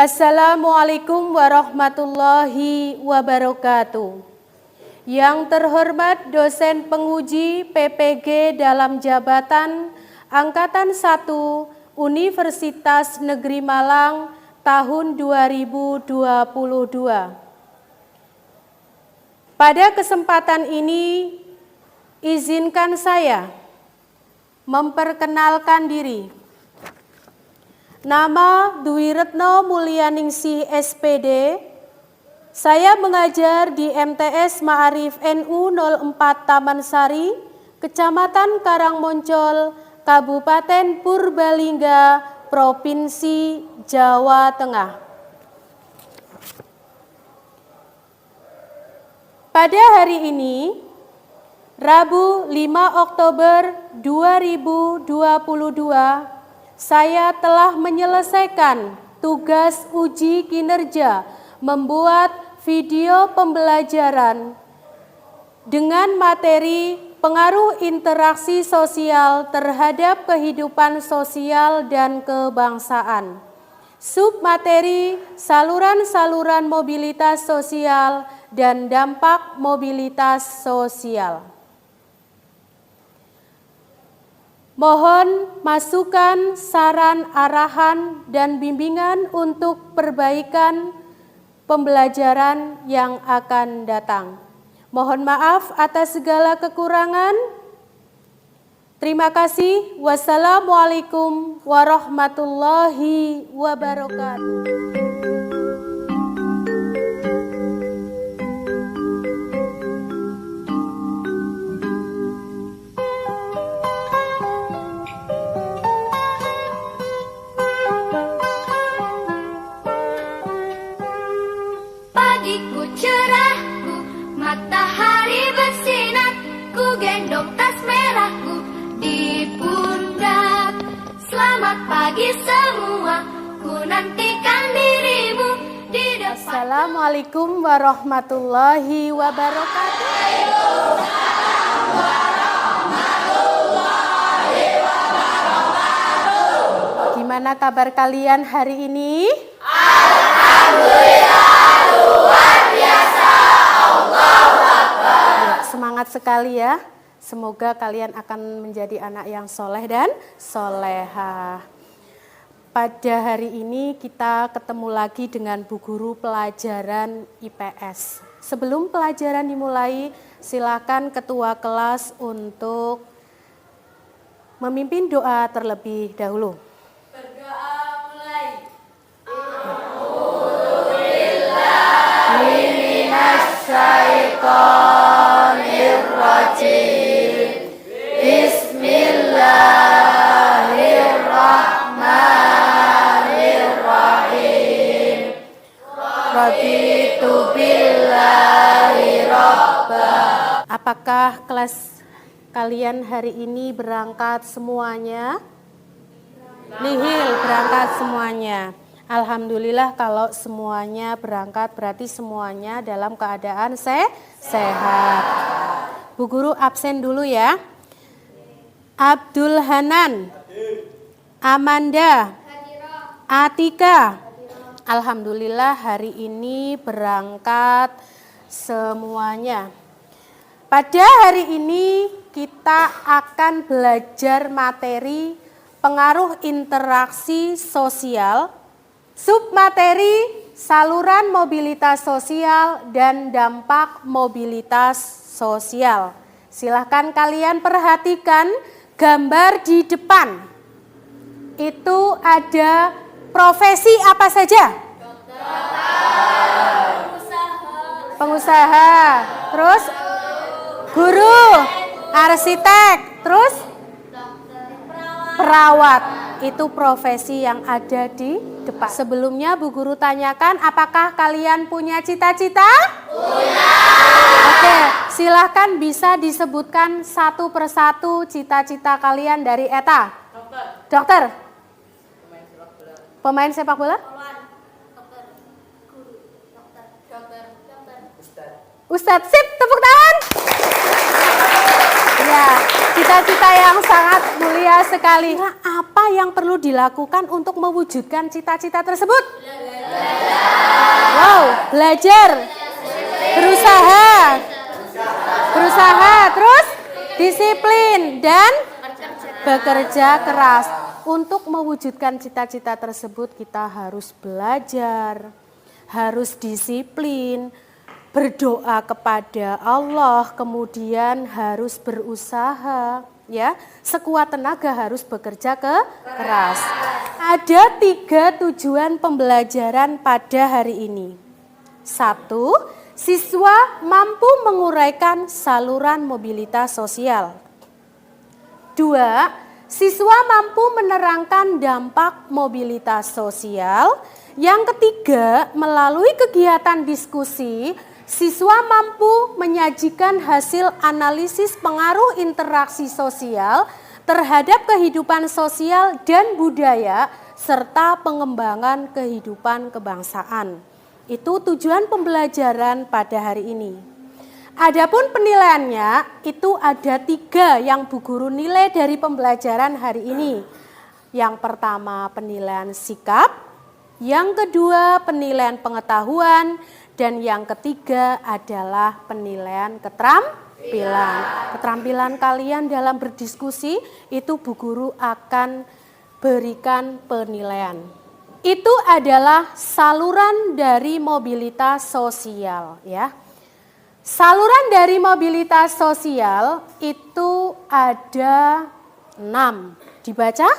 Assalamualaikum warahmatullahi wabarakatuh. Yang terhormat dosen penguji PPG dalam jabatan Angkatan 1 Universitas Negeri Malang tahun 2022. Pada kesempatan ini, izinkan saya memperkenalkan diri. Nama Dwi Retno Mulyaningsih SPD. Saya mengajar di MTS Ma'arif NU 04 Taman Sari, Kecamatan Karangmoncol, Kabupaten Purbalingga, Provinsi Jawa Tengah. Pada hari ini, Rabu 5 Oktober 2022, saya telah menyelesaikan tugas uji kinerja membuat video pembelajaran dengan materi pengaruh interaksi sosial terhadap kehidupan sosial dan kebangsaan. Submateri saluran-saluran mobilitas sosial dan dampak mobilitas sosial. Mohon masukan, saran, arahan, dan bimbingan untuk perbaikan pembelajaran yang akan datang. Mohon maaf atas segala kekurangan. Terima kasih. Wassalamualaikum warahmatullahi wabarakatuh. Pagiku cerahku, matahari bersinar, ku gendong tas merahku di pundak. Selamat pagi semua, ku nantikan dirimu di depan. Assalamualaikum warahmatullahi wabarakatuh. Waalaikumsalam warahmatullahi wabarakatuh. Gimana kabar kalian hari ini? Alhamdulillah, luar biasa, Allahu Akbar. Ya, semangat sekali ya. Semoga kalian akan menjadi anak yang soleh dan solehah. Pada hari ini kita ketemu lagi dengan Bu Guru pelajaran IPS. Sebelum pelajaran dimulai, silakan ketua kelas untuk memimpin doa terlebih dahulu. Berdoa mulai. Minasyaitonirrajim. Bismillahirrahmanirrahim. Raditu billahi rabba. Apakah kelas kalian hari ini berangkat semuanya? Nihil, berangkat semuanya. Alhamdulillah kalau semuanya berangkat berarti semuanya dalam keadaan sehat. Bu Guru absen dulu ya. Abdul Hanan, Amanda, Atika. Alhamdulillah hari ini berangkat semuanya. Pada hari ini kita akan belajar materi pengaruh interaksi sosial, submateri saluran mobilitas sosial dan dampak mobilitas sosial. Silahkan kalian perhatikan gambar di depan. Itu ada profesi apa saja? Pengusaha, terus guru, arsitek, terus perawat. Itu profesi yang ada di depan. Sebelumnya Bu Guru tanyakan, apakah kalian punya cita-cita? Punya. Oke, silahkan bisa disebutkan satu persatu cita-cita kalian dari Eta. Dokter. Pemain sepak bola? Ustadz, sip, tepuk tangan. Ya, cita-cita yang sangat mulia sekali. Nah, apa yang perlu dilakukan untuk mewujudkan cita-cita tersebut? Wow, belajar. Berusaha. Berusaha, terus disiplin dan bekerja keras. Untuk mewujudkan cita-cita tersebut kita harus belajar, harus disiplin, berdoa kepada Allah, kemudian harus berusaha, ya, sekuat tenaga harus bekerja keras. Ada 3 tujuan pembelajaran pada hari ini. 1, siswa mampu menguraikan saluran mobilitas sosial. 2, siswa mampu menerangkan dampak mobilitas sosial. Yang ketiga, melalui kegiatan diskusi, siswa mampu menyajikan hasil analisis pengaruh interaksi sosial terhadap kehidupan sosial dan budaya serta pengembangan kehidupan kebangsaan. Itu tujuan pembelajaran pada hari ini. Adapun penilaiannya itu ada 3 yang Bu Guru nilai dari pembelajaran hari ini. Yang pertama penilaian sikap, yang kedua penilaian pengetahuan, dan yang ketiga adalah penilaian keterampilan. Keterampilan kalian dalam berdiskusi itu Bu Guru akan berikan penilaian. Itu adalah saluran dari mobilitas sosial, ya. Saluran dari mobilitas sosial itu ada 6. Dibaca?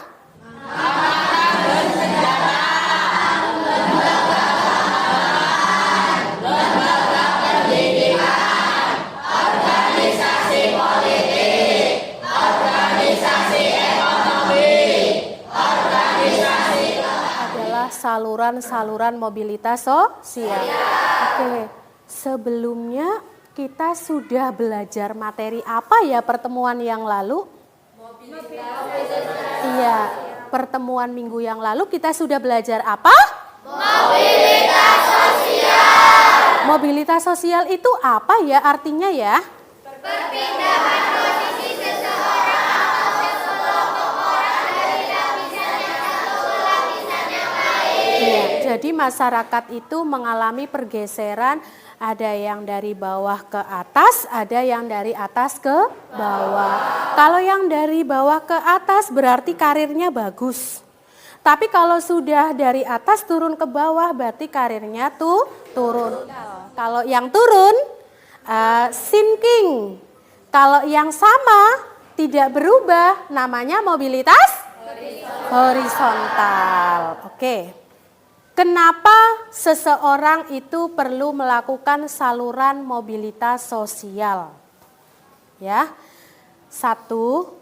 Adalah saluran-saluran mobilitas sosial. Oke, sebelumnya kita sudah belajar materi apa ya pertemuan yang lalu? Iya, pertemuan minggu yang lalu kita sudah belajar apa? Mobilitas sosial. Mobilitas sosial itu apa ya artinya ya? Perpindahan posisi seseorang atau sekelompok orang dari lapisan yang satu ke lapisan yang lain. Iya, jadi masyarakat itu mengalami pergeseran. Ada yang dari bawah ke atas, ada yang dari atas ke bawah. Kalau yang dari bawah ke atas berarti karirnya bagus. Tapi kalau sudah dari atas turun ke bawah berarti karirnya tuh turun. Kalau yang turun, sinking. Kalau yang sama, tidak berubah, namanya mobilitas horizontal. Oke. Kenapa seseorang itu perlu melakukan saluran mobilitas sosial? Ya. 1,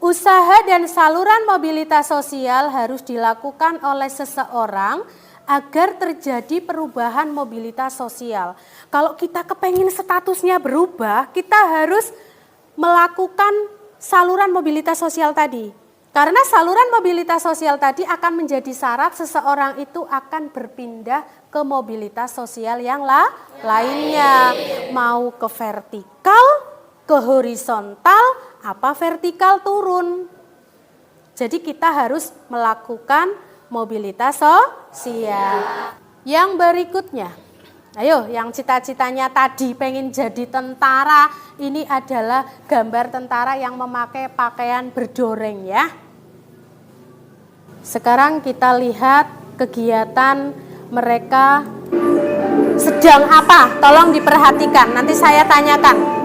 usaha dan saluran mobilitas sosial harus dilakukan oleh seseorang agar terjadi perubahan mobilitas sosial. Kalau kita kepengen statusnya berubah, kita harus melakukan saluran mobilitas sosial tadi. Karena saluran mobilitas sosial tadi akan menjadi syarat seseorang itu akan berpindah ke mobilitas sosial yang lainnya. Mau ke vertikal, ke horizontal, apa vertikal turun. Jadi kita harus melakukan mobilitas sosial. Yang berikutnya, ayo yang cita-citanya tadi pengen jadi tentara, ini adalah gambar tentara yang memakai pakaian berdoreng ya. Sekarang kita lihat kegiatan mereka sedang apa, tolong diperhatikan, nanti saya tanyakan.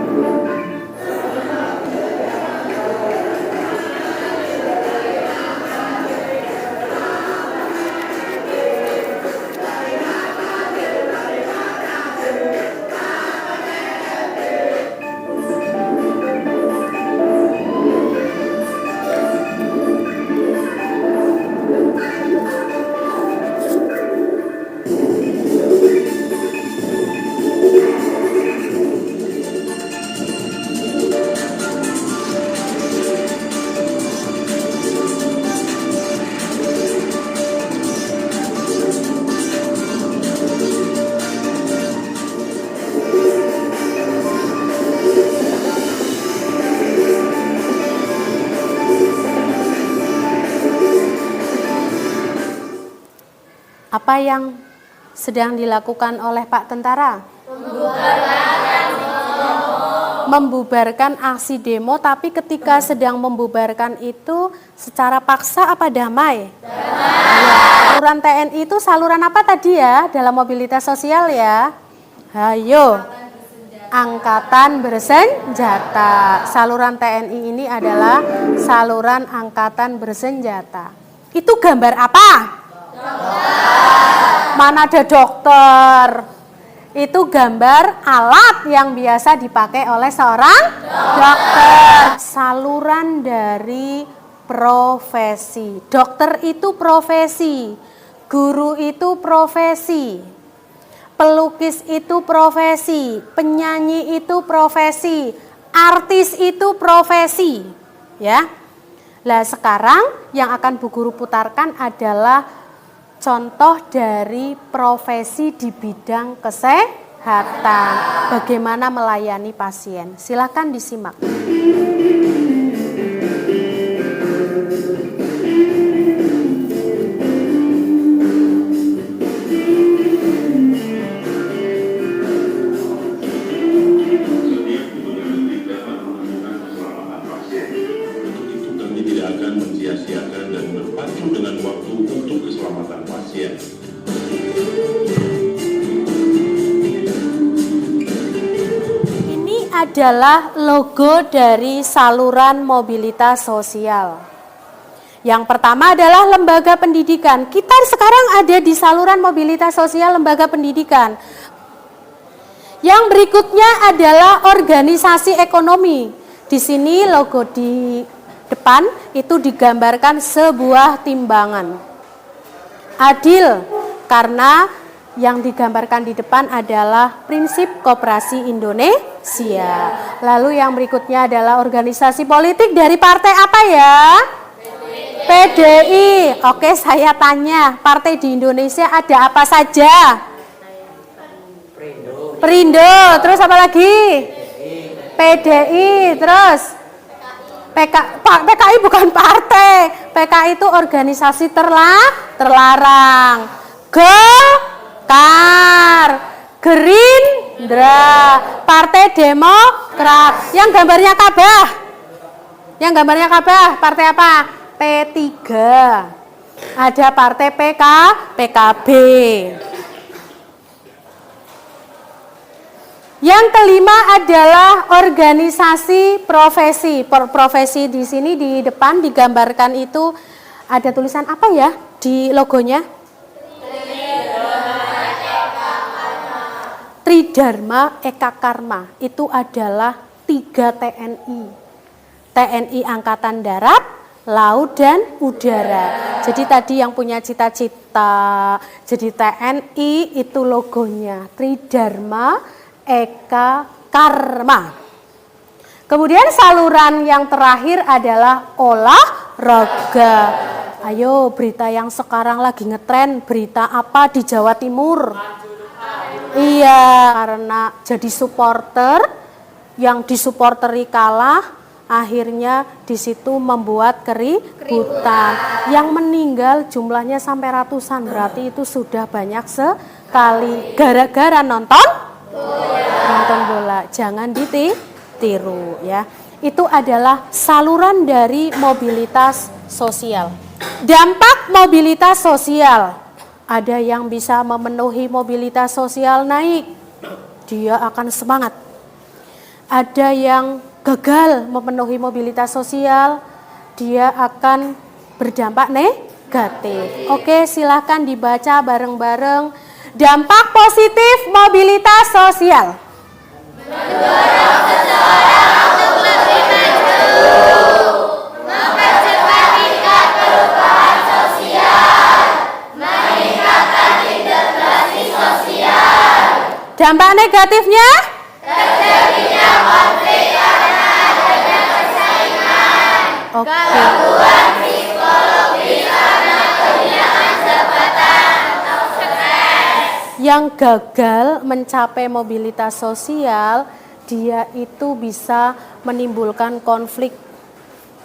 Apa yang sedang dilakukan oleh Pak Tentara? Membubarkan aksi demo, tapi ketika sedang membubarkan itu secara paksa apa damai? Saluran TNI itu saluran apa tadi ya dalam mobilitas sosial ya? Hayo, angkatan bersenjata. Saluran TNI ini adalah saluran angkatan bersenjata. Itu gambar apa? Mana ada dokter? Itu gambar alat yang biasa dipakai oleh seorang dokter. Saluran dari profesi. Dokter itu profesi, guru itu profesi, pelukis itu profesi, penyanyi itu profesi, artis itu profesi, ya. Nah, sekarang yang akan Bu Guru putarkan adalah contoh dari profesi di bidang kesehatan, bagaimana melayani pasien. Silakan disimak. Sia-siakan dan berpacu dengan waktu untuk keselamatan pasien. Ini adalah logo dari saluran mobilitas sosial. Yang pertama adalah lembaga pendidikan. Kita sekarang ada di saluran mobilitas sosial lembaga pendidikan. Yang berikutnya adalah organisasi ekonomi. Di sini logo di depan itu digambarkan sebuah timbangan. Adil, karena yang digambarkan di depan adalah prinsip koperasi Indonesia. Lalu yang berikutnya adalah organisasi politik dari partai apa ya? PDI. Oke, saya tanya, partai di Indonesia ada apa saja? Perindo, terus apa lagi? PDI, terus PKI bukan partai, PKI itu organisasi terlarang. Golkar, Gerindra, Partai Demokrat. Yang gambarnya Kabah, partai apa? P3. Ada partai PKB. Yang kelima adalah organisasi profesi. Profesi di sini di depan digambarkan itu ada tulisan apa ya di logonya? Tridharma Eka Karma. Itu adalah 3 TNI. TNI Angkatan Darat, Laut dan Udara. Jadi tadi yang punya cita-cita jadi TNI itu logonya Tridharma Eka Karma. Kemudian saluran yang terakhir adalah olahraga. Ayo, berita yang sekarang lagi ngetren, berita apa di Jawa Timur? Iya, karena jadi supporter, yang disupporteri kalah, akhirnya di situ membuat keributan. Yang meninggal jumlahnya sampai ratusan, berarti itu sudah banyak sekali. Gara-gara nonton bola. Jangan ditiru ya. Itu adalah saluran dari mobilitas sosial. Dampak mobilitas sosial. Ada yang bisa memenuhi mobilitas sosial naik, dia akan semangat. Ada yang gagal memenuhi mobilitas sosial, dia akan berdampak negatif. Oke, silakan dibaca bareng-bareng. Dampak positif mobilitas sosial. Mendorong seseorang untuk lebih maju, mempercepat tingkat perubahan sosial, meningkatkan integrasi sosial. Dampak negatifnya? Terjadinya konflik karena adanya persaingan, gangguan psikologis karena kehilangan jabatan atau stres. Yang gagal mencapai mobilitas sosial, dia itu bisa menimbulkan konflik,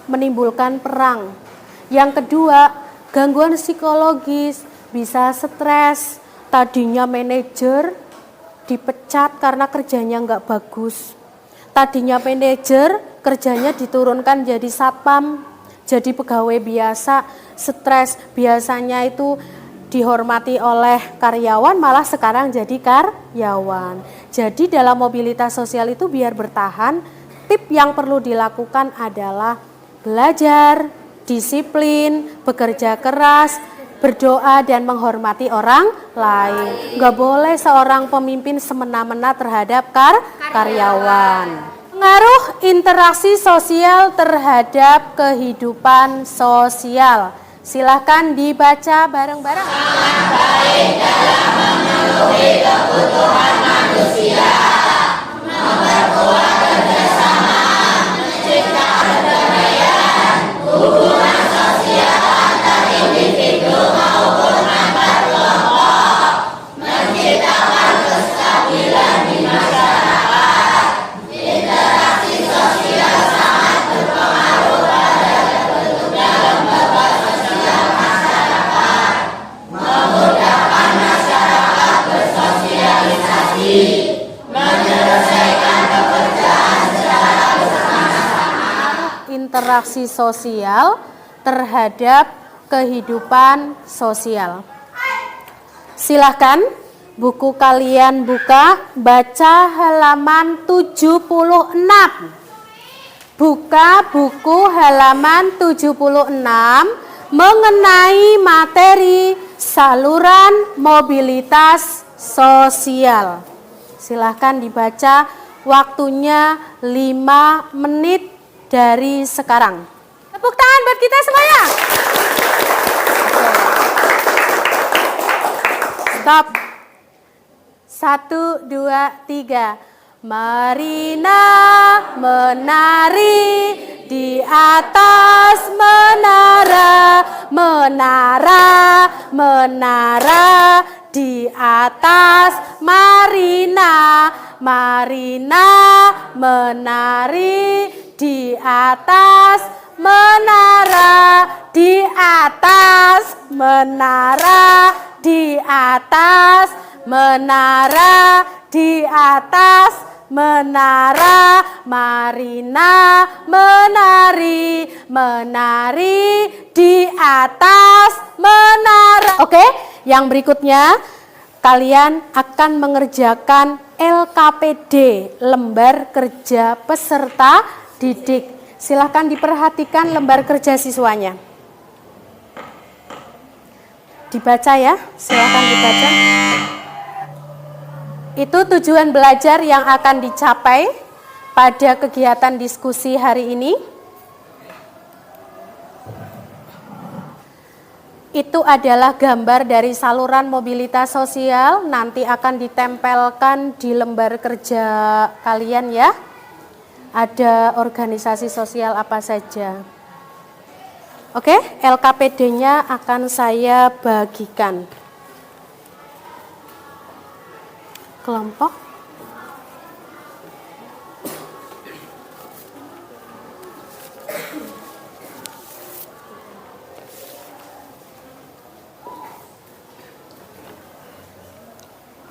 menimbulkan perang. Yang kedua, gangguan psikologis, bisa stres, Tadinya manajer dipecat karena kerjanya nggak bagus. Tadinya manajer kerjanya diturunkan jadi satpam, jadi pegawai biasa, stres. Biasanya itu dihormati oleh karyawan, malah sekarang jadi karyawan. Jadi dalam mobilitas sosial itu biar bertahan, tip yang perlu dilakukan adalah belajar, disiplin, bekerja keras, berdoa dan menghormati orang lain. Nggak boleh seorang pemimpin semena-mena terhadap karyawan. Pengaruh interaksi sosial terhadap kehidupan sosial. Silahkan dibaca bareng-bareng. Sangat baik dalam memenuhi kebutuhan manusia, memperkuat kerjasama, mencipta perdamaian, hubungan sosial antar individu maupun antar kelompok, menciptakan kestabilan di masyarakat. Interaksi sosial sangat berpengaruh pada terbentuknya lembaga sosial masyarakat, memudahkan masyarakat bersosialisasi, menyelesaikan pekerjaan secara bersama-sama. Interaksi sosial terhadap kehidupan sosial. Silahkan buku kalian buka, baca halaman 76. Buka buku halaman 76 mengenai materi saluran mobilitas sosial. Silahkan dibaca, waktunya 5 menit dari sekarang. Tepuk tangan buat kita semuanya. Stop. 1, 2, 3. Marina menari di atas menara, menara, menara di atas Marina, Marina menari di atas menara, di atas menara, di atas menara, di atas menara, Marina menari, menari di atas menara. Oke, yang berikutnya kalian akan mengerjakan LKPD, lembar kerja peserta didik. Silahkan diperhatikan lembar kerja siswanya. Dibaca ya, silahkan dibaca. Itu tujuan belajar yang akan dicapai pada kegiatan diskusi hari ini. Itu adalah gambar dari saluran mobilitas sosial, nanti akan ditempelkan di lembar kerja kalian ya. Ada organisasi sosial apa saja. Oke, LKPD-nya akan saya bagikan. Kelompok.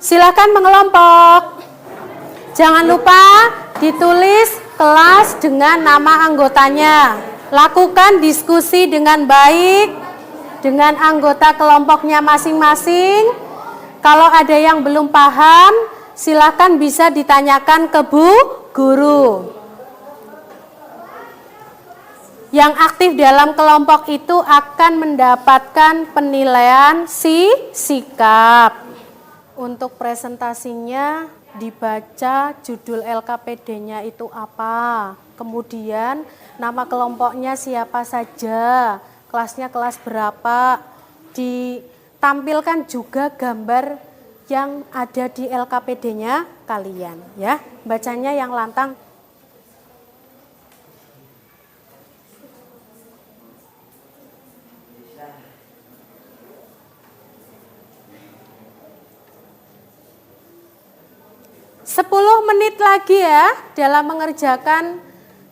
Silakan mengelompok. Jangan lupa ditulis kelas dengan nama anggotanya. Lakukan diskusi dengan baik dengan anggota kelompoknya masing-masing. Kalau ada yang belum paham, silakan bisa ditanyakan ke Bu Guru. Yang aktif dalam kelompok itu akan mendapatkan penilaian sikap. Untuk presentasinya dibaca judul LKPD-nya itu apa, kemudian nama kelompoknya siapa saja, kelasnya kelas berapa, ditampilkan juga gambar yang ada di LKPD-nya kalian ya. Bacanya yang lantang. Sepuluh menit lagi ya dalam mengerjakan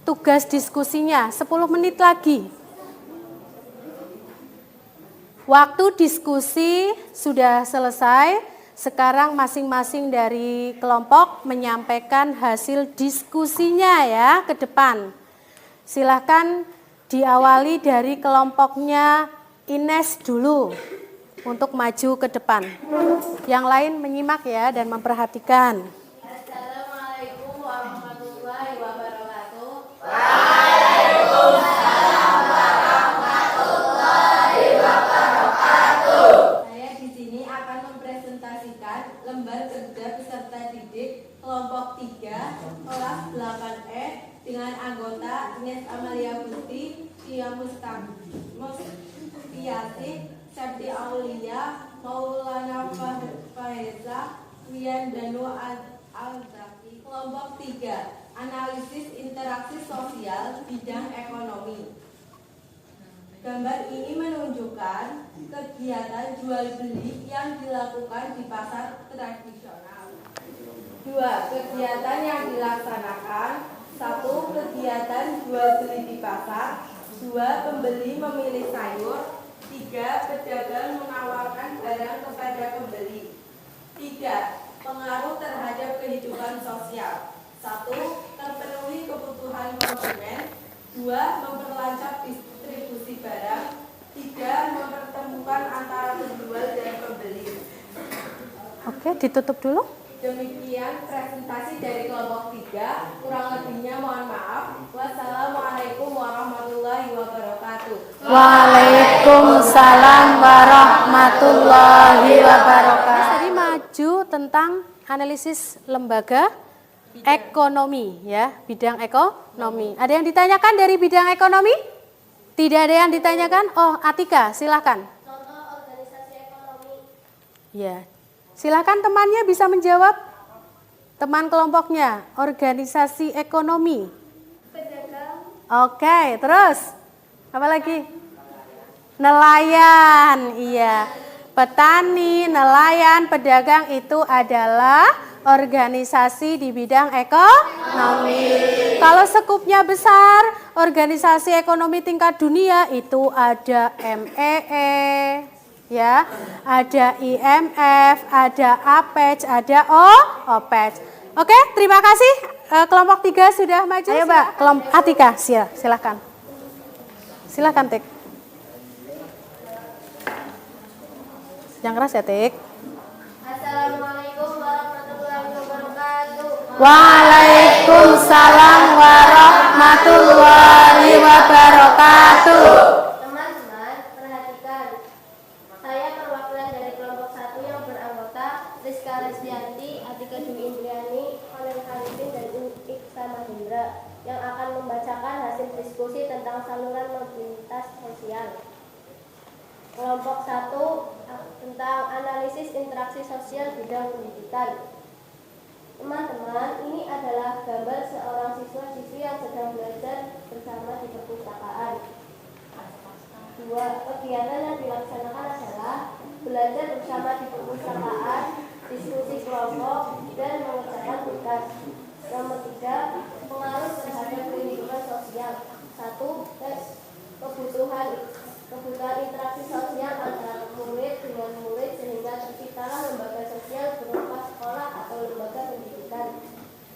tugas diskusinya. 10 menit lagi. Waktu diskusi sudah selesai. Sekarang masing-masing dari kelompok menyampaikan hasil diskusinya ya ke depan. Silahkan diawali dari kelompoknya Ines dulu untuk maju ke depan. Yang lain menyimak ya dan memperhatikan. Assalamualaikum warahmatullahi wabarakatuh. Saya di sini akan mempresentasikan lembar kerja peserta didik kelompok 3 kelas 8E dengan anggota Ines Amalia Gusti, Tia Mustiati, Septi Aulia, Maulana Faheza, Wian Danu Al-Zaki. Kelompok 3, analisis interaksi sosial bidang ekonomi. Gambar ini menunjukkan kegiatan jual beli yang dilakukan di pasar tradisional. 2. Kegiatan yang dilaksanakan. 1. Kegiatan jual beli di pasar. 2. Pembeli memilih sayur. 3. Pedagang menawarkan barang kepada pembeli. 3. Pengaruh terhadap kehidupan sosial. 1. Terpenuhi kebutuhan konsumen. 2. Memperlancar distribusi barang. 3. Mempertemukan antara penjual dan pembeli. Oke, ditutup dulu. Demikian presentasi dari kelompok 3. Kurang lebihnya mohon maaf. Wassalamualaikum warahmatullahi wabarakatuh. Waalaikumsalam warahmatullahi wabarakatuh. Tadi maju tentang analisis lembaga ekonomi ya, bidang ekonomi. Ada yang ditanyakan dari bidang ekonomi? Tidak ada yang ditanyakan? Oh, Atika, silakan. Contoh organisasi ekonomi. Ya. Silakan temannya bisa menjawab. Teman kelompoknya, organisasi ekonomi. Pedagang. Oke, terus apa lagi? Nelayan, iya. Petani, nelayan, pedagang itu adalah organisasi di bidang ekonomi. Kalau sekupnya besar, organisasi ekonomi tingkat dunia itu ada MEE. Ya, ada IMF, ada APEC, ada OPEC. Oke, terima kasih. Kelompok 3 sudah maju. Ayo, Mbak. Kelompok Atika, silakan. Silakan, Tik. Yang keras ya, Tik. Assalamualaikum warahmatullahi wabarakatuh. Waalaikumsalam warahmatullahi wabarakatuh. Teman-teman, perhatikan. Saya perwakilan dari kelompok 1 yang beranggota Rizka Resdianti, Atika Dwi Indriani, Onel Khalifin, dan Iksan Mahendra yang akan membacakan hasil diskusi tentang saluran mobilitas sosial. Kelompok 1 tentang analisis interaksi sosial bidang pendidikan. Teman-teman, ini adalah gambar seorang siswa-siswi yang sedang belajar bersama di perpustakaan. 2. Kegiatan yang dilaksanakan adalah belajar bersama di perpustakaan, diskusi kelompok, dan mengerjakan tugas. Nomor 3. Pengaruh terhadap kehidupan sosial. 1. Kebutuhan interaksi sosial antara murid dengan murid sehingga terciptalah lembaga sosial berupa sekolah atau lembaga pendidikan.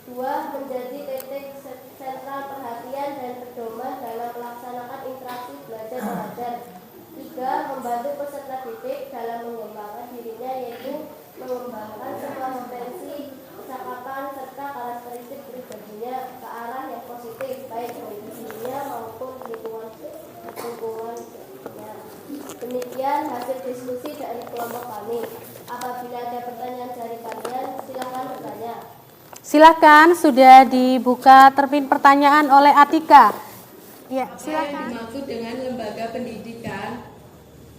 2. Menjadi titik sentral perhatian dan pedoman dalam melaksanakan interaksi belajar mengajar. 3. Membantu peserta didik dalam mengembangkan dirinya, yaitu mengembangkan sebuah potensi, kecakapan, serta karakteristik pribadinya ke arah yang positif, baik bagi dirinya maupun lingkungan. Demikian hasil diskusi dari kelompok kami. Apabila ada pertanyaan dari kalian, silakan bertanya. Silakan, sudah dibuka terpin pertanyaan oleh Atika. Ya, silakan. Apa yang dimaksud dengan lembaga pendidikan?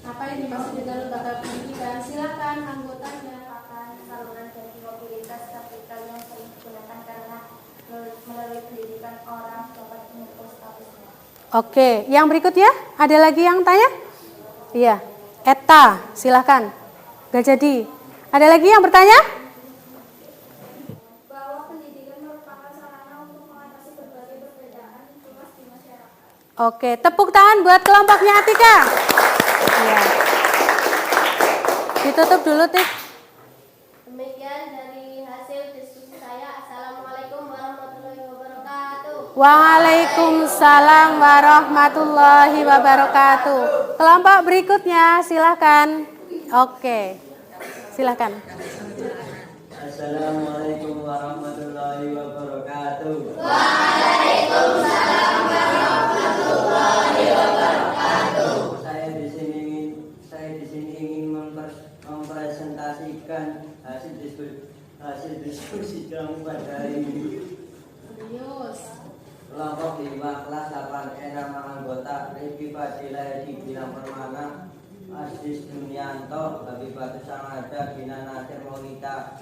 Apa yang dimaksud dengan lembaga pendidikan? Silakan anggotanya. Saluran dari mobilitas kapital yang sering digunakan karena melalui pendidikan orang dapat mengukur statusnya. Oke, yang berikutnya ada lagi yang tanya? Iya, Eta, silakan. Gak jadi. Ada lagi yang bertanya? Bahwa pendidikan merupakan sarana untuk mengatasi berbagai perbedaan luas di masyarakat. Oke, tepuk tangan buat kelompoknya Atika. Iya. Ditutup dulu, Tik. Waalaikumsalam warahmatullahi wabarakatuh. Kelompok berikutnya silakan. Oke, silakan. Assalamualaikum warahmatullahi wabarakatuh. Saya di sini ingin mempresentasikan hasil diskusi kami pada hari ini. Kelompok 5 kelas 8 nama anggota Rifki Fadilah Edi Bina Permana, Aziz Dunianto, Habibatu Samada, Gina Nasir Monita.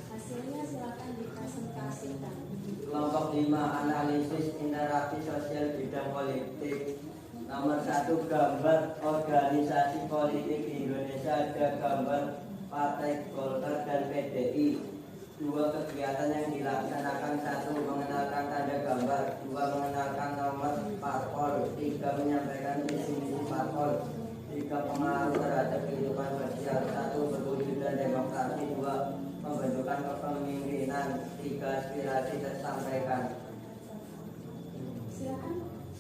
Hasilnya silakan dipresentasikan. Kelompok 5 analisis interaksi sosial bidang politik. Nomor 1 gambar organisasi politik di Indonesia, ada gambar Partai Golkar dan PDI. 2 kegiatan yang dilaksanakan. 1 mengenalkan tanda gambar, 2 mengenalkan nomor parpol, 3 menyampaikan visi misi parpol, 3 pengaruh terhadap kehidupan sosial, 1 berwujudan demokrasi, 2 pembentukan kepemimpinan, 3 aspirasi tersampaikan.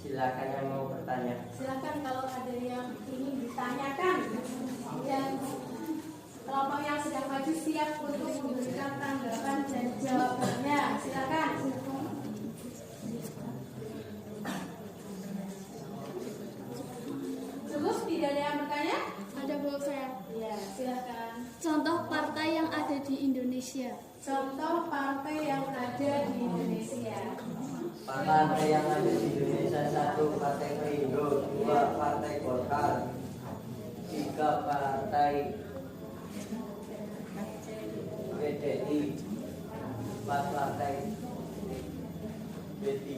Silakan yang mau bertanya. Silakan kalau ada yang ingin ditanyakan dan kelompok yang sedang maju siap untuk memberikan tanggapan dan jawabannya. Silakan. Cukup? Tidak ada yang bertanya? Ada Bu saya. Ya, silakan. Contoh partai yang ada di Indonesia. Contoh partai yang ada di Indonesia. Partai yang ada di Indonesia: 1 Partai Perindo, 2 Partai Golkar, 3 Partai PDI, 4 Partai B3.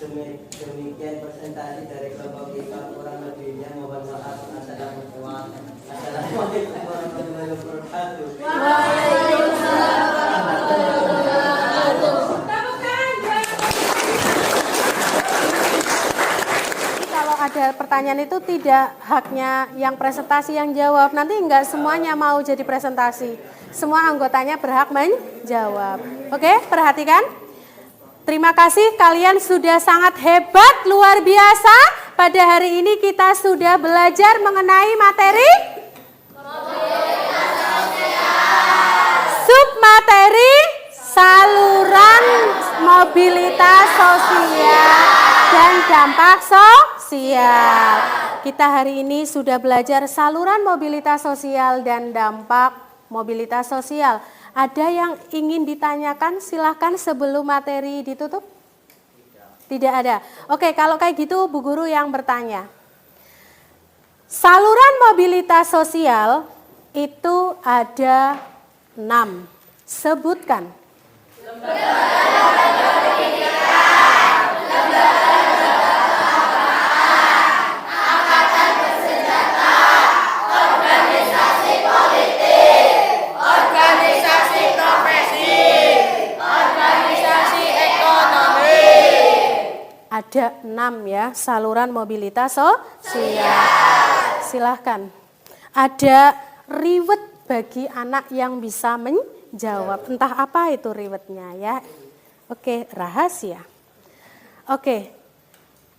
Demikian presentasi dari kelompok kita, kurang lebihnya mohon maaf. Assalamualaikum warahmatullahi wabarakatuh. Kalau ada pertanyaan itu tidak haknya yang presentasi yang jawab. Nanti enggak semuanya mau jadi presentasi. Semua anggotanya berhak menjawab. Oke, perhatikan. Terima kasih, kalian sudah sangat hebat, luar biasa. Pada hari ini kita sudah belajar mengenai materi submateri saluran mobilitas sosial dan dampak sosial. Kita hari ini sudah belajar saluran mobilitas sosial dan dampak mobilitas sosial. Ada yang ingin ditanyakan? Silahkan sebelum materi ditutup. Tidak ada. Oke, kalau kayak gitu Bu Guru yang bertanya. Saluran mobilitas sosial itu ada 6. Sebutkan. Ada 6 ya, saluran mobilitas sosial. Silahkan. Ada riwet bagi anak yang bisa menjawab. Entah apa itu riwetnya ya. Oke, rahasia. Oke,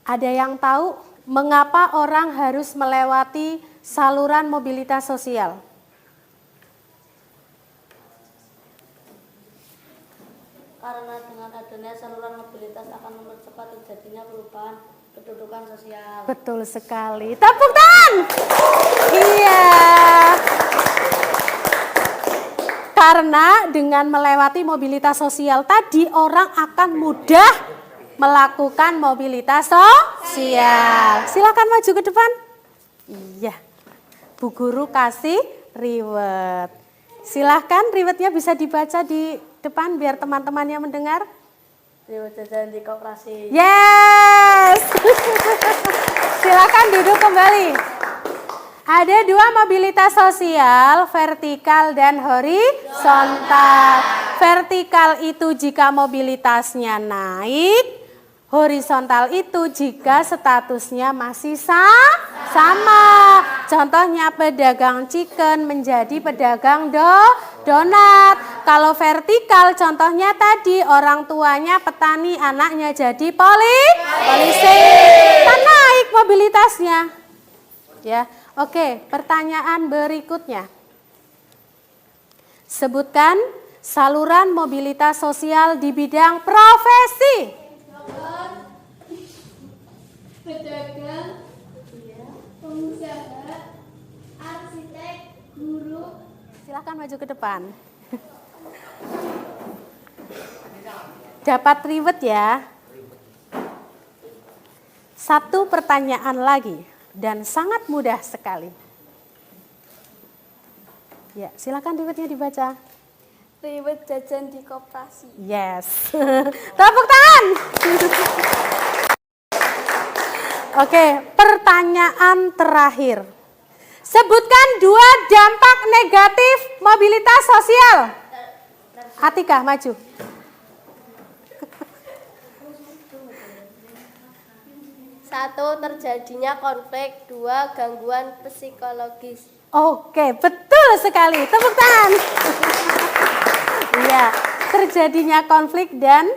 ada yang tahu mengapa orang harus melewati saluran mobilitas sosial? Karena dengan adanya saluran mobilitas akan mempercepat terjadinya perubahan kedudukan sosial. Betul sekali. Tepuk tangan. Iya. Karena dengan melewati mobilitas sosial tadi orang akan mudah melakukan mobilitas sosial. Silakan maju ke depan. Iya. Bu Guru kasih riwet. Silahkan riwetnya bisa dibaca di depan biar teman-temannya mendengar. Riwet jajan di koperasi. Yes. Silakan duduk kembali. Ada 2 mobilitas sosial, vertikal dan horizontal. Vertikal itu jika mobilitasnya naik, Horizontal itu jika statusnya masih sama. Contohnya pedagang chicken menjadi pedagang donat. Kalau vertikal contohnya tadi orang tuanya petani, anaknya jadi polisi. Kan naik mobilitasnya. Ya. Oke, pertanyaan berikutnya. Sebutkan saluran mobilitas sosial di bidang profesi. Pedagang, pengusaha, arsitek, guru. Silakan maju ke depan. Dapat ribet ya. Satu pertanyaan lagi dan sangat mudah sekali. Ya, silakan ribetnya dibaca. Ribet jajan di koperasi. Yes. Tepuk tangan. Oke, pertanyaan terakhir. Sebutkan 2 dampak negatif mobilitas sosial. Atika, maju. Satu, terjadinya konflik. 2, gangguan psikologis. Oke, betul sekali. Tepuk tangan. Iya, terjadinya konflik dan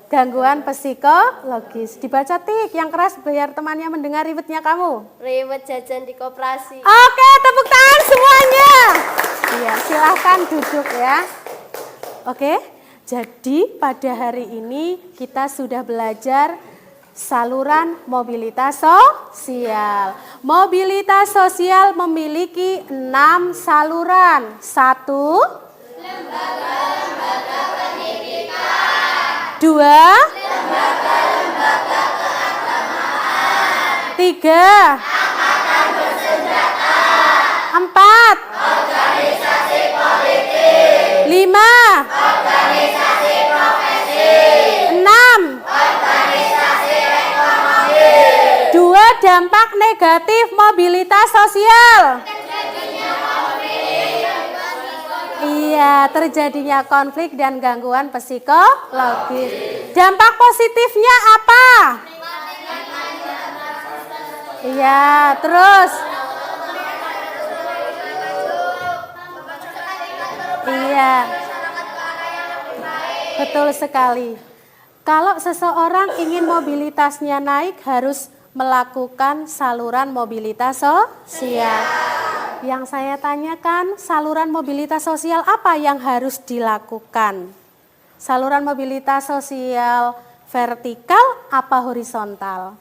gangguan psikologis. Dibaca Tik, yang keras biar temannya mendengar ribetnya kamu. Ribet jajan di koperasi. Oke, tepuk tangan semuanya. Iya, silahkan duduk ya. Oke, jadi pada hari ini kita sudah belajar saluran mobilitas sosial. Mobilitas sosial memiliki 6 saluran. 1, lembaga-lembaga pendidikan. 2, lembaga-lembaga keagamaan. 3, angkatan bersenjata. 4, organisasi politik. 5, organisasi profesi. 6, organisasi ekonomi. 2 dampak negatif mobilitas sosial. Iya, terjadinya konflik dan gangguan psikologis. Dampak positifnya apa? Iya, terus. Iya. Betul sekali. Kalau seseorang ingin mobilitasnya naik harus melakukan saluran mobilitas sosial. Yang saya tanyakan, saluran mobilitas sosial apa yang harus dilakukan? Saluran mobilitas sosial vertikal apa horizontal?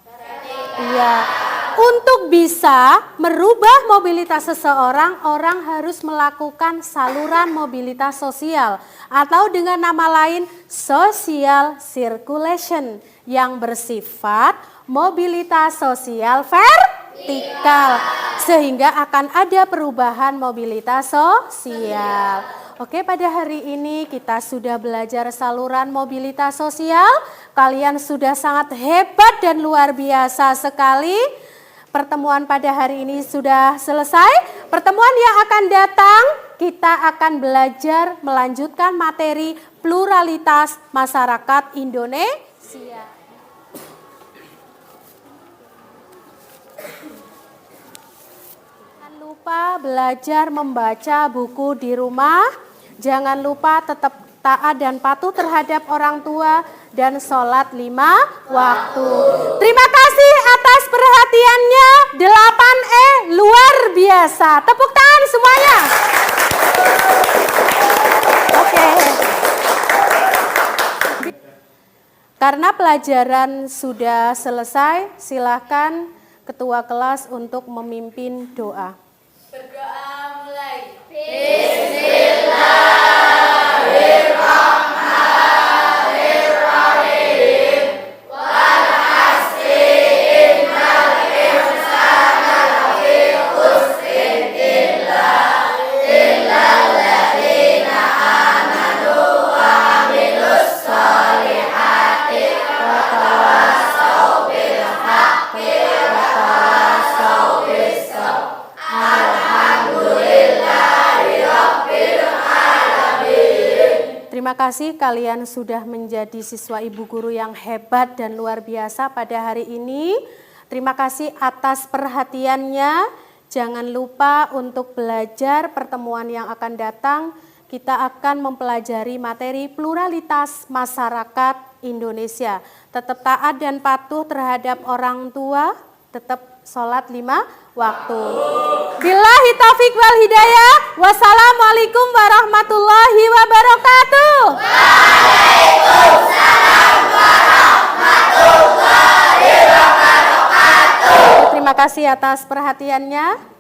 Iya. Untuk bisa merubah mobilitas seseorang, orang harus melakukan saluran mobilitas sosial atau dengan nama lain social circulation yang bersifat mobilitas sosial vertikal sehingga akan ada perubahan mobilitas sosial. Oke, pada hari ini kita sudah belajar saluran mobilitas sosial. Kalian sudah sangat hebat dan luar biasa sekali. Pertemuan pada hari ini sudah selesai. Pertemuan yang akan datang kita akan belajar melanjutkan materi pluralitas masyarakat Indonesia. Jangan lupa belajar membaca buku di rumah. Jangan lupa tetap taat dan patuh terhadap orang tua dan sholat 5 waktu. Terima kasih atas perhatiannya. 8E luar biasa. Tepuk tangan semuanya. Oke. Karena pelajaran sudah selesai, silakan ketua kelas untuk memimpin doa. Berdoa mulai. Terima kasih kalian sudah menjadi siswa ibu guru yang hebat dan luar biasa pada hari ini. Terima kasih atas perhatiannya. Jangan lupa untuk belajar pertemuan yang akan datang. Kita akan mempelajari materi pluralitas masyarakat Indonesia. Tetap taat dan patuh terhadap orang tua, tetap sholat 5 waktu. Billahi taufiq wal hidayah. Wassalamualaikum warahmatullahi wabarakatuh. Waalaikumsalam warahmatullahi wabarakatuh. Terima kasih atas perhatiannya.